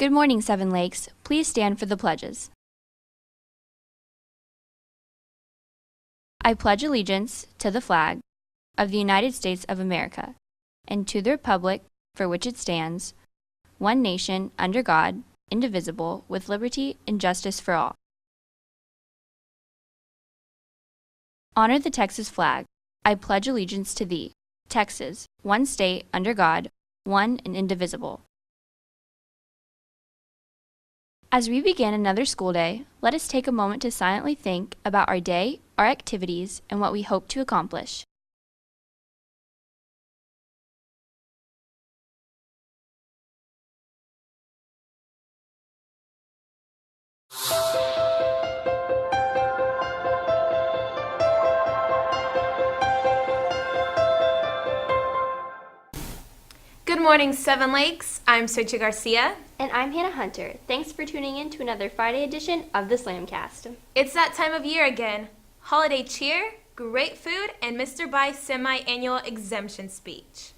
Good morning, Seven Lakes. Please stand for the pledges. I pledge allegiance to the flag of the United States of America and to the republic for which it stands, one nation, under God, indivisible, with liberty and justice for all. Honor the Texas flag. I pledge allegiance to thee, Texas, one state, under God, one and indivisible. As we begin another school day, let us take a moment to silently think about our day, our activities, and what we hope to accomplish. Good morning, Seven Lakes. I'm Sochi Garcia. And I'm Hannah Hunter. Thanks for tuning in to another Friday edition of the Slamcast. It's that time of year again. Holiday cheer, great food, and Mr. Bai's semi-annual exemption speech.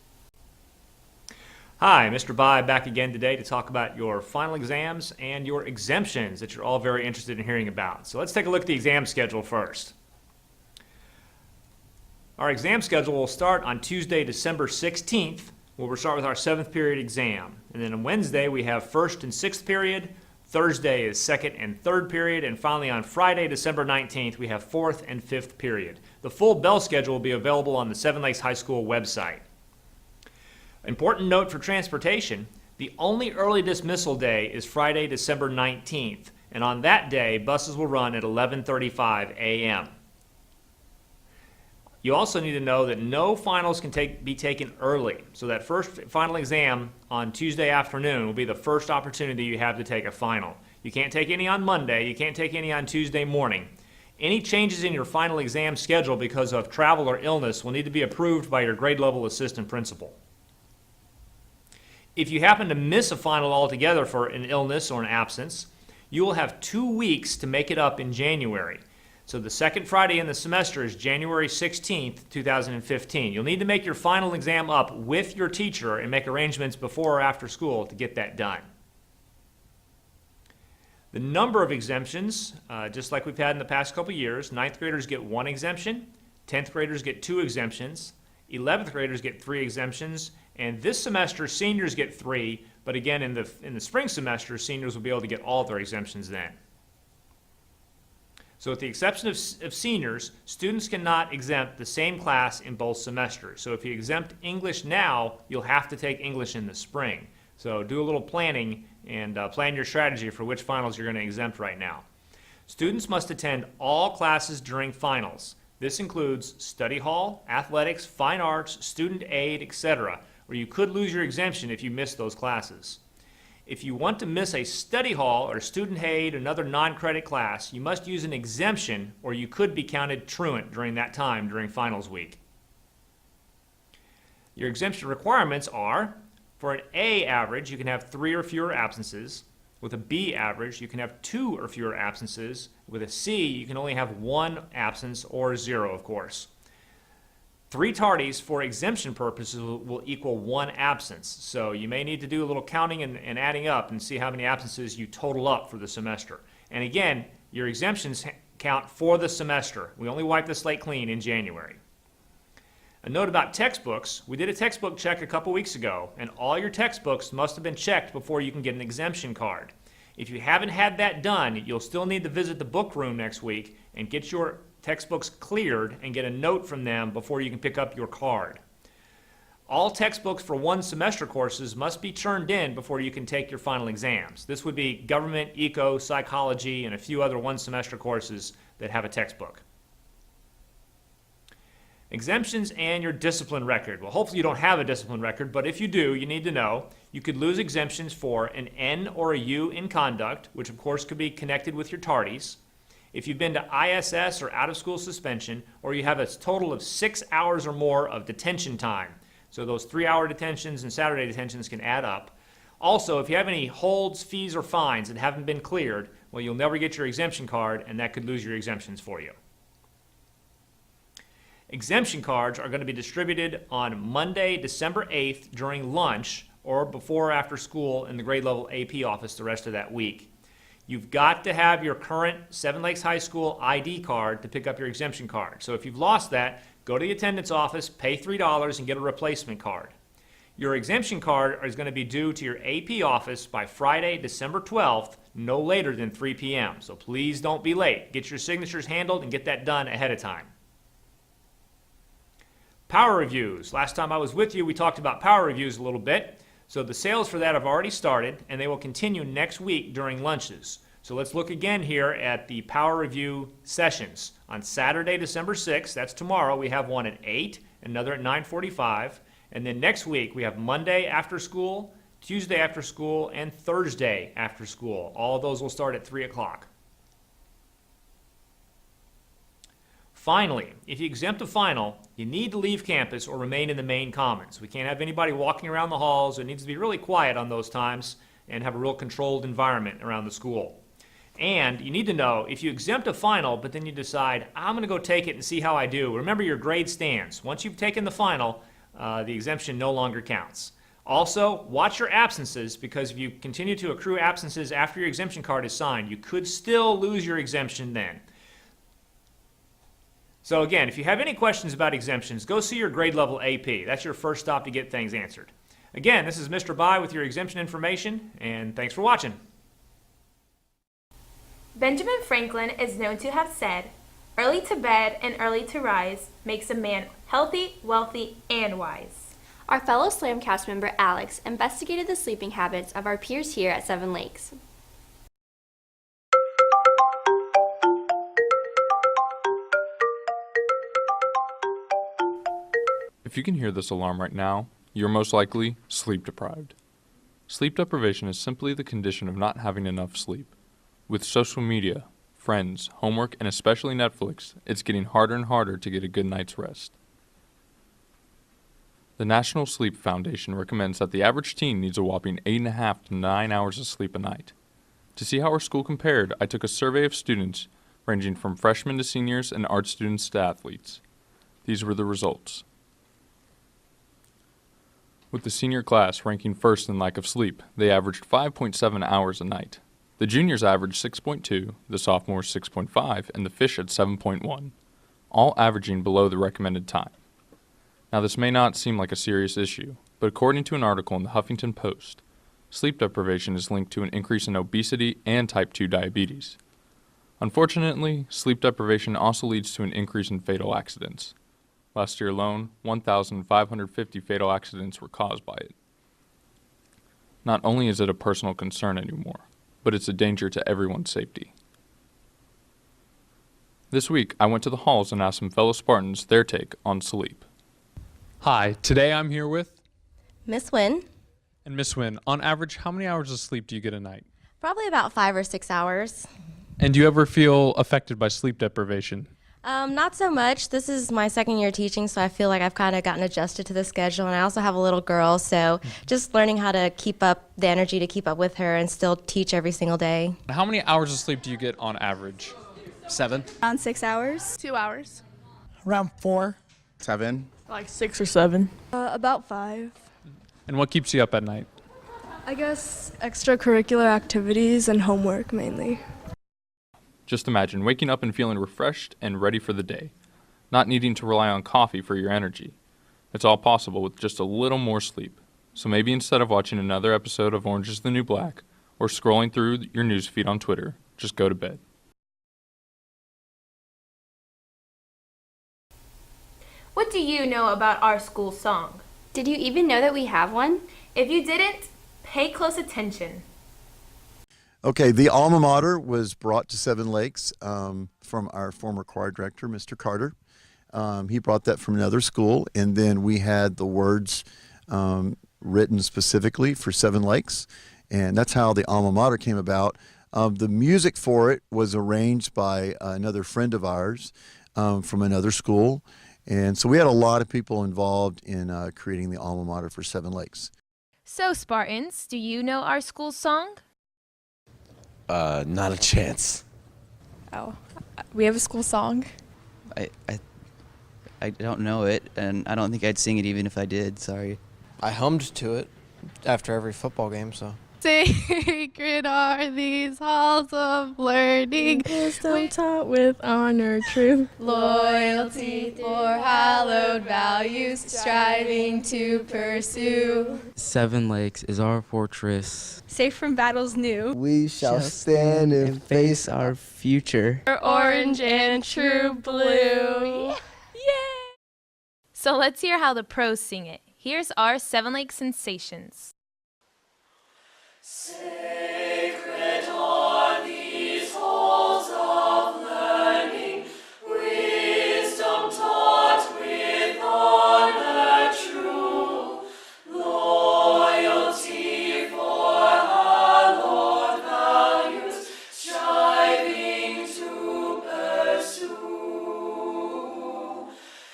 Hi, Mr. Bai back again today to talk about your final exams and your exemptions that you're all very interested in hearing about. So let's take a look at the exam schedule first. Our exam schedule will start on Tuesday, December 16th. We'll start with our 7th period exam. And then on Wednesday, we have 1st and 6th period. Thursday is 2nd and 3rd period. And finally, on Friday, December 19th, we have 4th and 5th period. The full bell schedule will be available on the Seven Lakes High School website. Important note for transportation, the only early dismissal day is Friday, December 19th. And on that day, buses will run at 11:35 a.m. You also need to know that no finals can be taken early. So that first final exam on Tuesday afternoon will be the first opportunity you have to take a final. You can't take any on Monday. You can't take any on Tuesday morning. Any changes in your final exam schedule because of travel or illness will need to be approved by your grade level assistant principal. If you happen to miss a final altogether for an illness or an absence, you will have 2 weeks to make it up in January. So the second Friday in the semester is January 16th, 2015. You'll need to make your final exam up with your teacher and make arrangements before or after school to get that done. The number of exemptions, just like we've had in the past couple years, 9th graders get 1 exemption, 10th graders get 2 exemptions, 11th graders get 3 exemptions, and this semester seniors get 3, but again in the spring semester, seniors will be able to get all of their exemptions then. So with the exception of seniors, students cannot exempt the same class in both semesters. So if you exempt English now, you'll have to take English in the spring. So do a little planning and plan your strategy for which finals you're going to exempt right now. Students must attend all classes during finals. This includes study hall, athletics, fine arts, student aid, etc., where you could lose your exemption if you miss those classes. If you want to miss a study hall or student aid or another non-credit class, you must use an exemption or you could be counted truant during that time during finals week. Your exemption requirements are, for an A average, you can have 3 or fewer absences. With a B average, you can have 2 or fewer absences. With a C, you can only have 1 absence or 0, of course. 3 tardies for exemption purposes will equal 1 absence. So you may need to do a little counting and adding up and see how many absences you total up for the semester. And again, your exemptions count for the semester. We only wipe the slate clean in January. A note about textbooks. We did a textbook check a couple weeks ago, and all your textbooks must have been checked before you can get an exemption card. If you haven't had that done, you'll still need to visit the book room next week and get your textbooks cleared and get a note from them before you can pick up your card. All textbooks for 1 semester courses must be turned in before you can take your final exams. This would be government, eco, psychology, and a few other 1 semester courses that have a textbook. Exemptions and your discipline record. Well, hopefully you don't have a discipline record, but if you do, you need to know you could lose exemptions for an N or a U in conduct, which of course could be connected with your tardies. If you've been to ISS or out-of-school suspension, or you have a total of 6 hours or more of detention time. So those 3-hour detentions and Saturday detentions can add up. Also, if you have any holds, fees, or fines that haven't been cleared, well, you'll never get your exemption card, and that could lose your exemptions for you. Exemption cards are going to be distributed on Monday, December 8th during lunch, or before or after school in the grade level AP office the rest of that week. You've got to have your current Seven Lakes High School ID card to pick up your exemption card. So if you've lost that, go to the attendance office, pay $3 and get a replacement card. Your exemption card is going to be due to your AP office by Friday, December 12th, no later than 3 p.m. So please don't be late. Get your signatures handled and get that done ahead of time. Power reviews. Last time I was with you, we talked about power reviews a little bit. So the sales for that have already started, and they will continue next week during lunches. So let's look again here at the power review sessions. On Saturday, December 6th, that's tomorrow, we have one at 8, another at 9:45. And then next week, we have Monday after school, Tuesday after school, and Thursday after school. All of those will start at 3 o'clock. Finally, if you exempt a final, you need to leave campus or remain in the main commons. We can't have anybody walking around the halls. It needs to be really quiet on those times and have a real controlled environment around the school. And you need to know, if you exempt a final, but then you decide, I'm going to go take it and see how I do, remember your grade stands. Once you've taken the final, the exemption no longer counts. Also, watch your absences, because if you continue to accrue absences after your exemption card is signed, you could still lose your exemption then. So again, if you have any questions about exemptions, go see your grade level AP. That's your first stop to get things answered. Again, this is Mr. Bai with your exemption information, and thanks for watching. Benjamin Franklin is known to have said, "Early to bed and early to rise makes a man healthy, wealthy, and wise." Our fellow Slamcast member Alex investigated the sleeping habits of our peers here at Seven Lakes. If you can hear this alarm right now, you're most likely sleep deprived. Sleep deprivation is simply the condition of not having enough sleep. With social media, friends, homework, and especially Netflix, it's getting harder and harder to get a good night's rest. The National Sleep Foundation recommends that the average teen needs a whopping 8.5 to 9 hours of sleep a night. To see how our school compared, I took a survey of students ranging from freshmen to seniors and art students to athletes. These were the results. With the senior class ranking first in lack of sleep, they averaged 5.7 hours a night. The juniors averaged 6.2, the sophomores 6.5, and the fish at 7.1, all averaging below the recommended time. Now this may not seem like a serious issue, but according to an article in the Huffington Post, sleep deprivation is linked to an increase in obesity and type 2 diabetes. Unfortunately, sleep deprivation also leads to an increase in fatal accidents. Last year alone, 1,550 fatal accidents were caused by it. Not only is it a personal concern anymore, but it's a danger to everyone's safety. This week, I went to the halls and asked some fellow Spartans their take on sleep. Hi, today I'm here with Miss Wynn, and Miss Wynn. On average, how many hours of sleep do you get a night? probably about 5 or 6 hours. And do you ever feel affected by sleep deprivation? Not so much. This is my second year teaching, so I feel like I've kind of gotten adjusted to the schedule. And I also have a little girl, so just learning how to keep up the energy to keep up with her and still teach every single day. How many hours of sleep do you get on average? 7. Around 6 hours. 2 hours. Around 4. 7. Like 6 or 7. About 5. And what keeps you up at night? I guess extracurricular activities and homework mainly. Just imagine waking up and feeling refreshed and ready for the day, not needing to rely on coffee for your energy. It's all possible with just a little more sleep. So maybe instead of watching another episode of Orange is the New Black or scrolling through your newsfeed on Twitter, just go to bed. What do you know about our school song? Did you even know that we have one? If you didn't, pay close attention. Okay, the alma mater was brought to Seven Lakes from our former choir director, Mr. Carter. He brought that from another school, and then we had the words written specifically for Seven Lakes, and that's how the alma mater came about. The music for it was arranged by another friend of ours from another school, and so we had a lot of people involved in creating the alma mater for Seven Lakes. So, Spartans, do you know our school song? Not a chance. Oh, we have a school song. I don't know it, and I don't think I'd sing it even if I did. Sorry. I hummed to it after every football game, so. Sacred are these halls of learning, wisdom taught with honor, truth, Loyalty for hallowed values, striving to pursue. 7 Lakes is our fortress. safe from battles new. We shall stand and face our future. Orange and true blue. So let's hear how the pros sing it. Here's our Seven Lake Sensations. Sacred are these halls of learning, wisdom taught with honor true, loyalty for hallowed values, striving to pursue.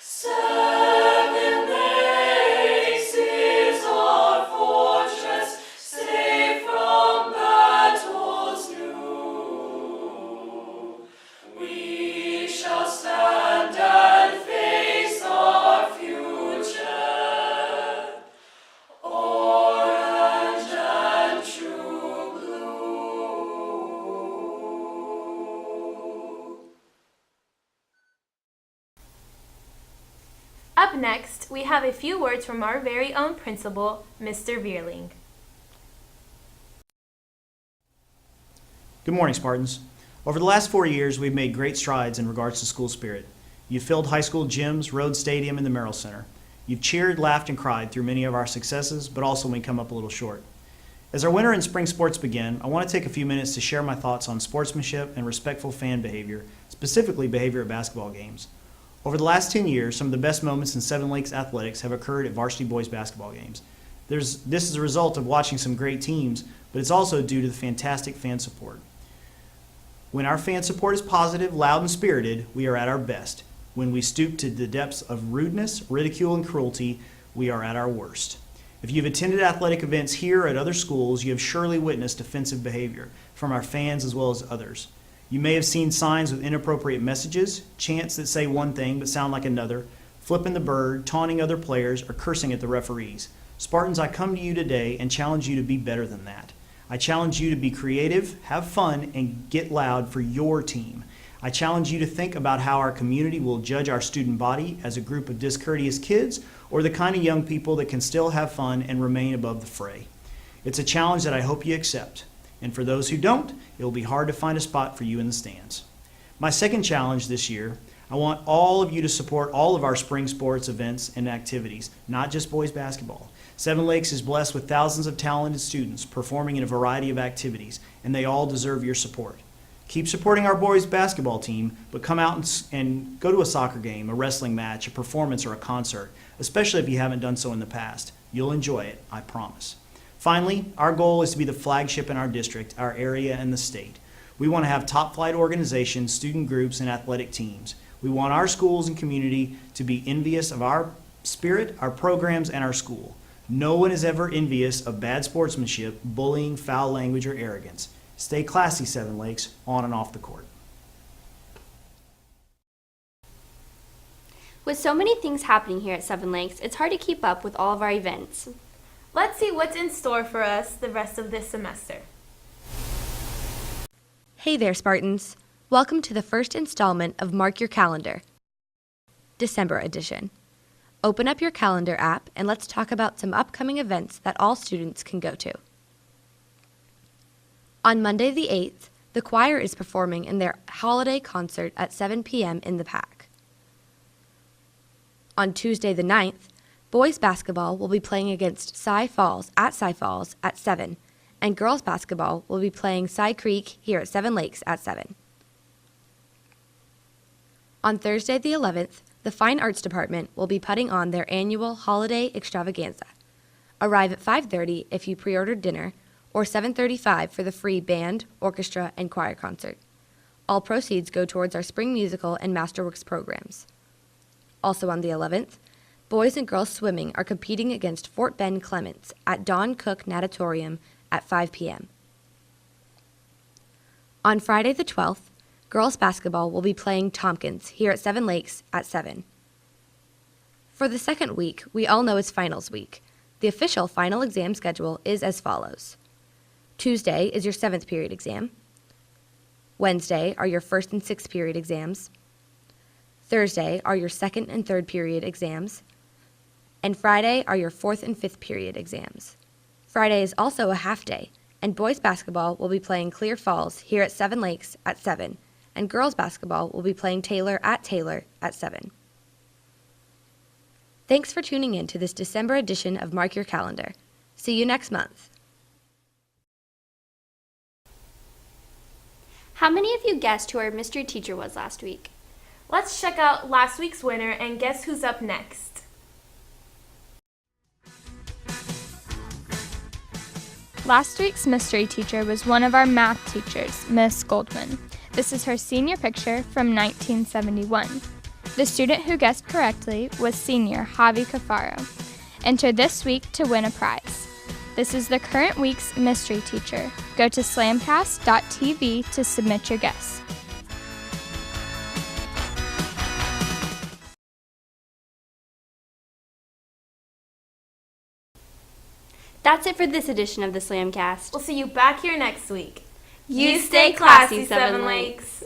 7 Lakes is our fortress, safe from battles new. We shall stand and face our future, orange and true blue. Up next, we have a few words from our very own principal, Mr. Vierling. Good morning, Spartans. Over the last 4 years, we've made great strides in regards to school spirit. You've filled high school gyms, Road Stadium, and the Merrill Center. You've cheered, laughed, and cried through many of our successes, but also when we come up a little short. As our winter and spring sports begin, I want to take a few minutes to share my thoughts on sportsmanship and respectful fan behavior, specifically behavior at basketball games. Over the last 10 years, some of the best moments in Seven Lakes athletics have occurred at varsity boys basketball games. This is a result of watching some great teams, but it's also due to the fantastic fan support. When our fan support is positive, loud, and spirited, we are at our best. When we stoop to the depths of rudeness, ridicule, and cruelty, we are at our worst. If you've attended athletic events here or at other schools, you have surely witnessed offensive behavior from our fans as well as others. You may have seen signs with inappropriate messages, chants that say one thing but sound like another, flipping the bird, taunting other players, or cursing at the referees. Spartans, I come to you today and challenge you to be better than that. I challenge you to be creative, have fun, and get loud for your team. I challenge you to think about how our community will judge our student body as a group of discourteous kids or the kind of young people that can still have fun and remain above the fray. It's a challenge that I hope you accept. And for those who don't, it will be hard to find a spot for you in the stands. My second challenge this year, I want all of you to support all of our spring sports events and activities, not just boys basketball. Seven Lakes is blessed with thousands of talented students performing in a variety of activities, and they all deserve your support. Keep supporting our boys basketball team, but come out and go to a soccer game, a wrestling match, a performance, or a concert, especially if you haven't done so in the past. You'll enjoy it, I promise. Finally, our goal is to be the flagship in our district, our area, and the state. We want to have top-flight organizations, student groups, and athletic teams. We want our schools and community to be envious of our spirit, our programs, and our school. No one is ever envious of bad sportsmanship, bullying, foul language, or arrogance. Stay classy, Seven Lakes, on and off the court. With so many things happening here at Seven Lakes, it's hard to keep up with all of our events. Let's see what's in store for us the rest of this semester. Hey there, Spartans. Welcome to the first installment of Mark Your Calendar, December edition. Open up your calendar app and let's talk about some upcoming events that all students can go to. On Monday the 8th, the choir is performing in their holiday concert at 7 p.m. in the PAC. On Tuesday the 9th, boys basketball will be playing against Cy Falls at 7, and girls basketball will be playing Cy Creek here at Seven Lakes at 7. On Thursday the 11th, the Fine Arts Department will be putting on their annual holiday extravaganza. Arrive at 5:30 if you pre-ordered dinner, or 7:35 for the free band, orchestra, and choir concert. All proceeds go towards our spring musical and Masterworks programs. Also on the 11th, boys and girls swimming are competing against Fort Bend Clements at Don Cook Natatorium at 5 p.m. On Friday the 12th, girls basketball will be playing Tompkins here at Seven Lakes at 7. For the second week, we all know is finals week. The official final exam schedule is as follows. Tuesday is your 7th period exam. Wednesday are your 1st and 6th period exams. Thursday are your 2nd and 3rd period exams. And Friday are your 4th and 5th period exams. Friday is also a half day, and boys basketball will be playing Clear Falls here at Seven Lakes at 7, and girls basketball will be playing Taylor at 7. Thanks for tuning in to this December edition of Mark Your Calendar. See you next month. How many of you guessed who our mystery teacher was last week? Let's check out last week's winner and guess who's up next. Last week's mystery teacher was one of our math teachers, Miss Goldman. This is her senior picture from 1971. The student who guessed correctly was senior Javi Cafaro. Enter this week to win a prize. This is the current week's mystery teacher. Go to slamcast.tv to submit your guess. That's it for this edition of the Slamcast. We'll see you back here next week. You stay classy, Seven Lakes.